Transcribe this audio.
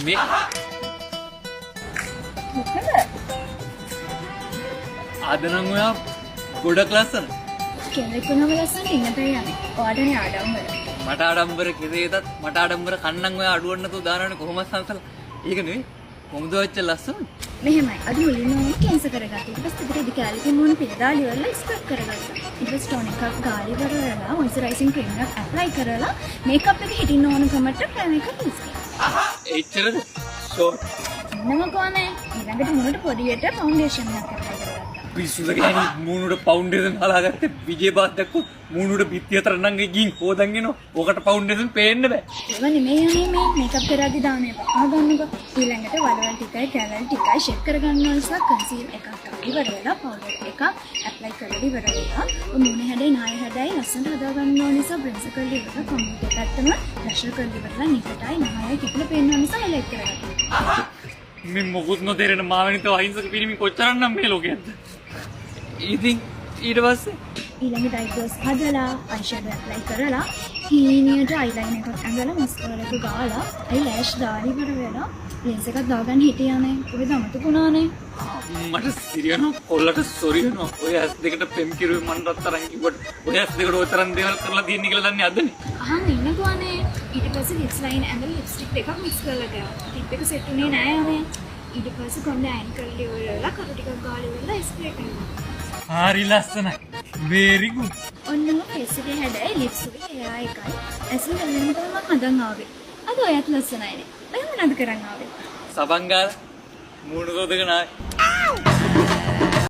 මේ මොකද? අද නම් ඔයා ගොඩක් ලස්සන. කෙනෙකුනම ලස්සන ඉන්නතේ යන්නේ. ඔයාටනේ ආඩම්බර. මට ආඩම්බර කෙරේදත් මට ආඩම්බර කන්නම් ඔයා අඩුවන්න තු දානවනේ කොහොමද සංසල. ඒක නෙවෙයි. කොමුද වෙච්ච ලස්සන. මෙහෙමයි. අද මුලින්ම ඕන කැන්සර් කරගත්තා. ඊට පස්සේ ඉතින් කැලරින් මොන පිළදාලි වල ස්ක්‍රබ් කරගත්තා. ඊට පස්සේ ටොනික් එකක් ගාලි වලලා මොයිස්චරයිසිං ක්‍රීම් එකක් ඇප්ලයි කරලා මේකප් එක හිටින්න ඕන කමට ප්‍රෑම් එකක් යූස් කරා. එච්චරද? ෂෝට්. නම කොහොනේ? ඊළඟට මුණට පොඩියට ෆවුන්ඩේෂන් එකක් ඇප්ලයි කරගත්තා. පිස්සුද ගෑණි මූණුට පවුන්ඩේෂන් හදාගත්තේ විජේ බාස් දැක්කොත් මූණුට පිටි අතර නම් ගින් හොදන් එනවා. ඔකට පවුන්ඩේෂන් පේන්න බෑ. ඒව නෙමෙයි අනේ මේ මේකප් කරද්දි දාන එක. ආගන්නකො ඊළඟට වලවල් ටිකයි කැලරි ටිකයි ෂේප් කරගන්න ඕනසලා කන්සීල් එකක් ඉවර වෙලා පවුඩර් එකක් ඇප්ලයි කරලා ඉවර වෙලා මූණ හැඩයි නාය හැඩයි ලස්සනට හදා ගන්න ඕන නිසා බ්‍රෙන්ස් කරලා ඉවර කම්පියුටර් එකටම ප්‍රෙෂර් කරලා ඉවරලා නිකටයි නායයි කිපල පේන්න ඕන නිසා හයිලයිට් කරගත්තා. මේ මොකුත් නොතේරෙන මාවෙනිත අහිංසක පිරිමි කොච්චරනම් මේ ලෝකෙද්ද. ඉතින් ඊට පස්සේ ඊළඟට අයිබ්‍රෝස් හදලා අයිෂැඩෝ ඇප්ලයි කරලා හීනියට අයිලයිනර් එකක් ඇඳලා මස්කාරා එක ගාලා අයිලෑෂ් දාලා ඉවර වෙලා ලෙන්ස් එකක් දාගන්න හිටියානේ. කොහෙද අමතකුණානේ. මට සිරියනෝ කොල්ලට සොරි වෙනවා. ඔය ඇස් දෙකට පෙම් කිරුවේ මන් රත්තරන් කිව්වට ඔය ඇස් දෙකට ඔය තරම් දේවල් කරලා තියෙන්නේ කියලා දන්නේ අදනේ. අහන්න ඉන්නකෝනේ. ඊට පස්සේ ලිප්ස් ලයින් ඇඳලා ලිප්ස්ටික් දෙකක් මික්ස් කරලා ගියා. ටිප් එක සෙට් උනේ නෑ යන්නේ. ඊට පස්සේ කොණ්ඩ අයින් කරලා ඉවරලා කරු ටිකක් ගාලා ඉවරලා ස්ප්‍රේ කරනවා. හරි ලස්සනයි. very good. ඔන්නම ෆේස් එකේ හැඩයි ලිප්ස් එකේ එයා එකයි. ඇසින් ගලන්න තමයි මම හදන් ආවේ. අද ඔයත් ලස්සනයිනේ. ඔය මොනවද කරන් ආවේ? සබන් ගාලා මූණ සෝදගෙන ආවේ.